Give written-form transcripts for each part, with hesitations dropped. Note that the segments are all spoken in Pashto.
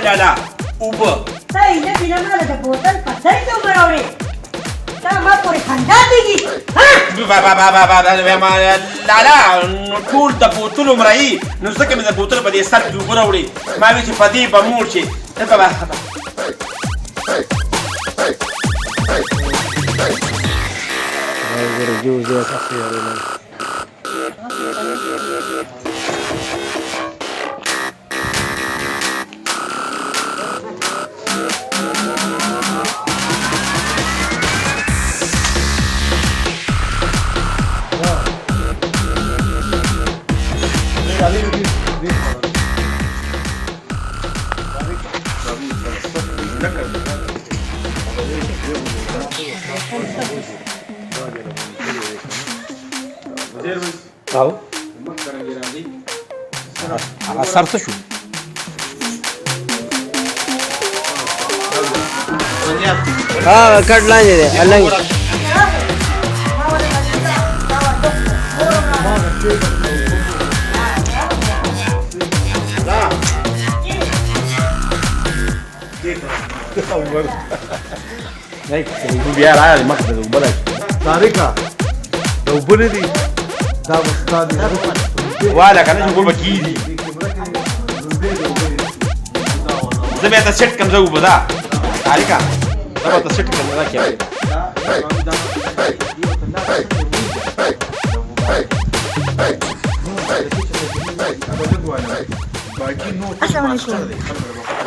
لالا اوبه پهله بله ماله د بوتل په سر کې اوبه راوړې تا ما پورې خندا کېږي لالا نو ټول د بوتلو مرایي نو ځکه مې د بوتل په دې سر کې اوبه راوړې ما ویل چې په دې به موړ شي او هغه سر څه شو کټ لاندې دی النګ بیا راغلی مخکې د اوبه طارقه د اوبه نه دي دا به ستا دي واله که نه چې اوبه به کېږي زه بیا ته سیټ کړم زه اوبه ده طارقه زه به ته سیټ کړم نه کېږي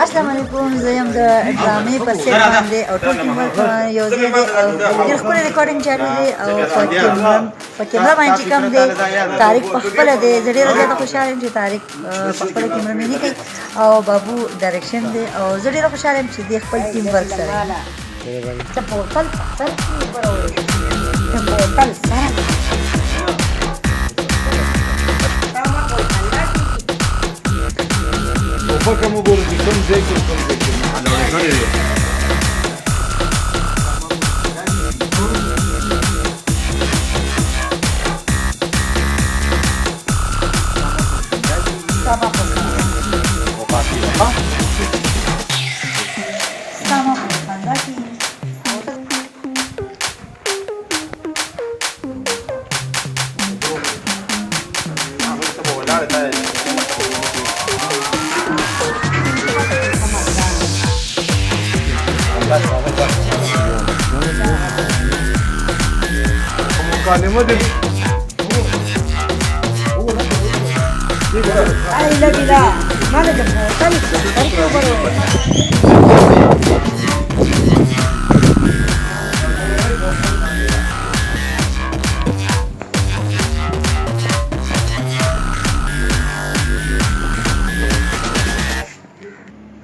السلام علیکم زه یم د ډرامې په سیټ باندې او ټول ټیم یو ځای دی او ډېر ښکلی ریکارډینګ چالو دی او په کیمره باندې چې کوم دی طارق پخپله دی زه ډېره زیاته خوشحاله یم چې طارق پخپله کیمره میني کوي او بابو ډایرکشن دی او زه ډېره خوشحاله یم چې دی خپل ټیم ورک سره د بوتل په سر کې اوبه راوړې د بوتل سره اوبه کوم وګورو چې کوم ځای کې کوم ځای کې مکالمه دې ay la vida mala de botal por qué baro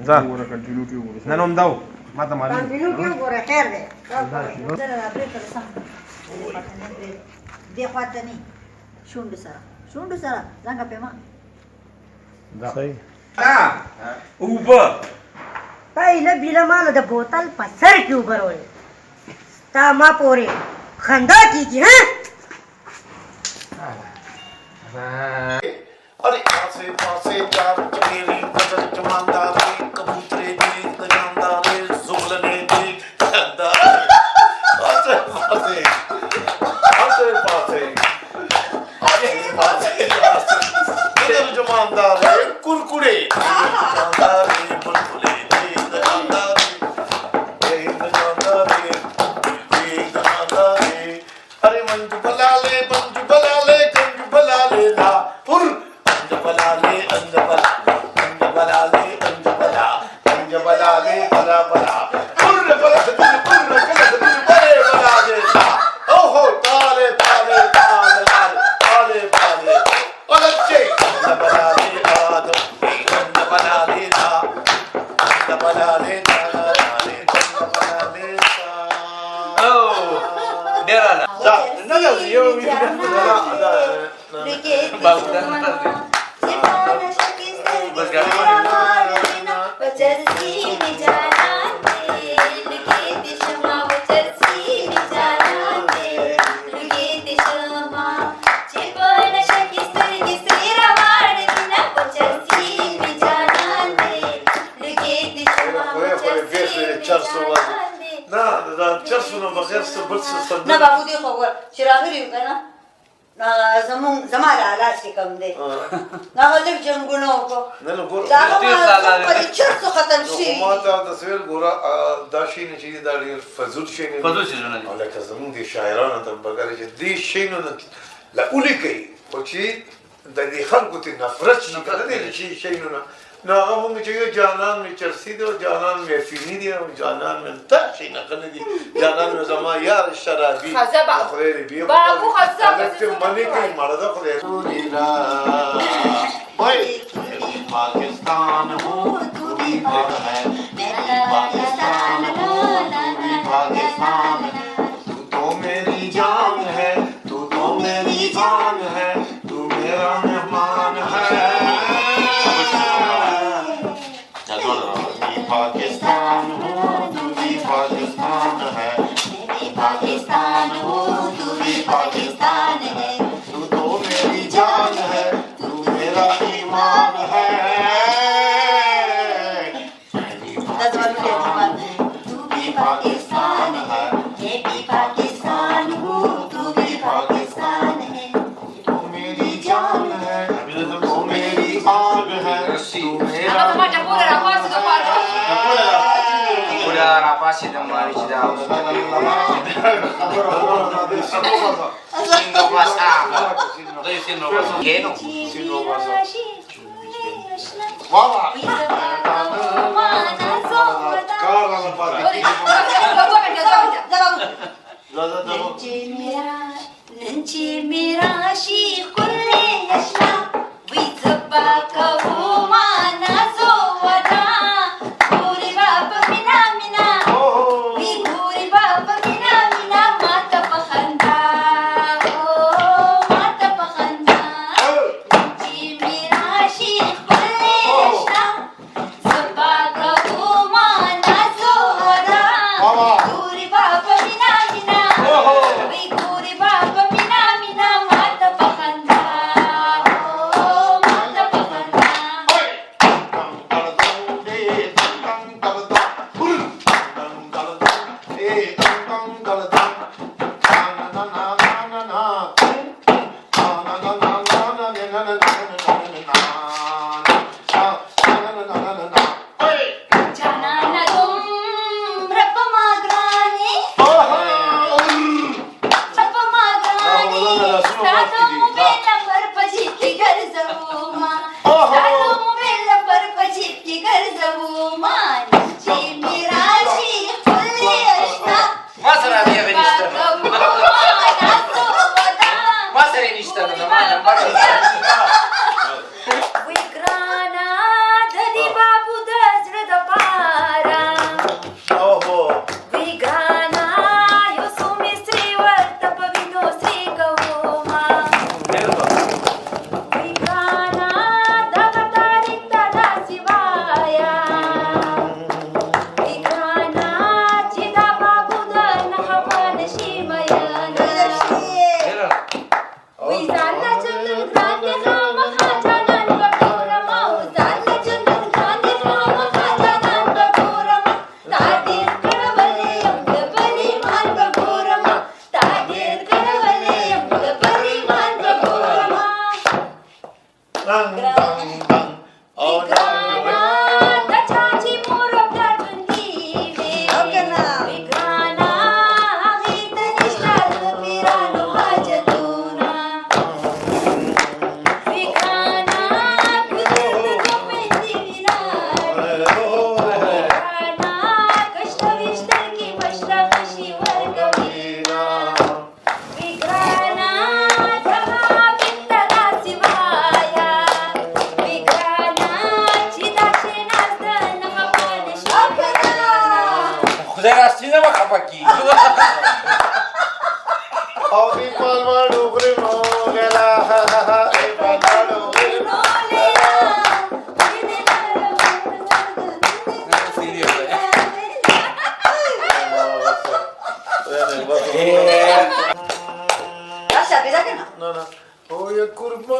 ځه نن هم داو ما ته معلوم کنټینیو کیو ګوره خیر دی زه را پرې تر سم دی خواته نه شونډ سره څنګه پېما صحیح اوبه پهله بله ماله د بوتل په سر کې اوبه راوړې تا ما پورې خندا کېږي अरे पासे पासे चार चमेली बदल चमंदारी कबूतरे दी लगांदारे जुगलने दी खंदा पासे पासे पासे पासे पासे बदल चमंदारे कुरकुरे चमंदारे बुलबुले दी लगांदारे अरे मंजू बलाले कंजू बलाले ला पुर अंजबलाले अंजबला बला बला पुर बला बड़े बला दे ओहो ताले ताले ताले ताले ताले ओलच्चे अंजबलाले आदम अंजबलाले ना अंजबलाले ना अंजबलाले सा डेराला जा नगर यो چرسونه بغیر څه بل څه نه بابو دې خو ګور چې راغلي یو که نه زما د حالات چې کوم دی هغه لږ جنګونه وکړو نه نه ګوره د هغه په دې چرسو ختم شي ما ته درته ویل ګوره دا شیونه چې دي دا ډېر فضول شیونه فضول شیونه دي. او لکه زمونږ د شاعرانو ته بګره چې دې شیونو نه لا ولیکئ خو چې د دې خلکو ته نفرت شي که نه دی د شي شیونو نه نو هغه مونږ چې یو جانان مې چرسي دی او جانان مې افیني دی او جانان مې تا شي نه نه دي جانان مې زما یار شرابي خدای دې بیا بابو خزه منی کوي مړه ده خدای وای پاکستان ہو تو بھی بھر ہے پاکستان ہو تو بھی پاکستان ہے تو تو میری جان ہے تو تو میری جان ہے تو میرا مہمان ہے پاکستان ہو تو بھی پاکستان ہے پاکستان ہو تو بھی پاکستان ہے تو تو میری جان ہے تو میرا ایمان ہے تو بھی پاکستان ہے پاکستان ہو تو بھی پاکستان ہے تو میری جان ہے تو میری آگ ہے تو میرا Udah rapasi dan mari sudah. Sindo basa. Dari sindo basa. Keno. Sindo basa. Mama. Cara na parte. ننجي ميراشي كل يشنا ويتباك وما نزودا غوري بابا منا منا ويغوري بابا منا منا ما تبخندا ما تبخندا ننجي ميراشي كل يشنا زباك وما نزودا غوري بابا منا منا ويغوري بابا منا منا ما تبخندا ما تبخندا جانانا तुम रब मागराने रब मागराने सातो मुबेला पर पजी की घर जवूमा सातो मुबेला पर पजी की घर जवूमा जी मिराशी खुले अश्ना Masara dia benista. Masara benista na naman para. विक्राना धनी बाबू दजरद पारा विगाना यो सुमी श्रीवर्त पविनो श्री गवोमा विगाना दगतारित दासिवाया विगाना चिदा बाबू दन हवन शिमयन विजाला चंदन क्रांति राम खाजानन बटोरमा उजाला चंदन क्रांति राम खाजानन बटोरमा तादेर कळवले अंगबली मान बटोरमा तादेर कळवले अंगबली मान बटोरमा विक्राना दचाची मोरब दर्बंदी विक्राना हित निष्ठाल पिरानो हाजतूना विक्राना कुदरत को पेंदी विनार विक्राना कष्ट विष्टर की वष्टा कशी वर्गवीना विक्राना जहा वित्त दासिवाया विक्राना चिदा शेनास्दन हवन shikra Khudai rastina ma kapaki. Audi palma dugri no gela ha ha ha e palma dugri no Rasha, pesa que no. no no oye kurban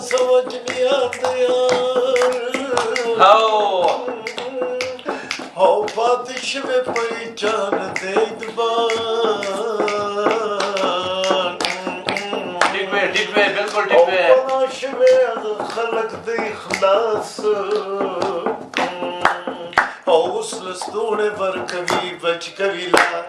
समझनी आते यार हो बातिश में पहचान दे बिल्कुल ठीक है बनाश में खलक दे इखलास हो उसल स्तूने पर कभी बच कभी ला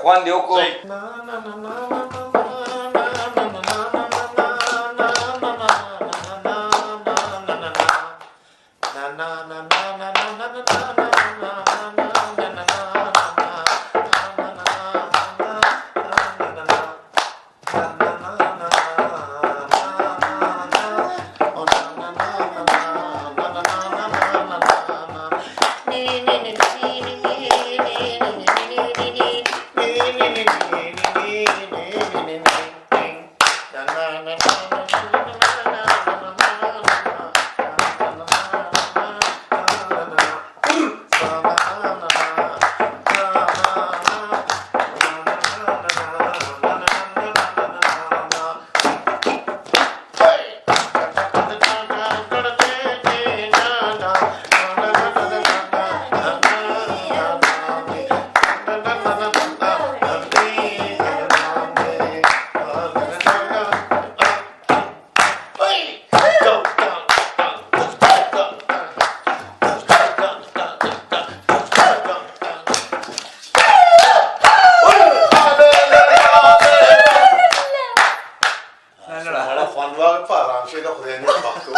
Juan de Oco. فانواع پارام شده خدای نمی‌خواد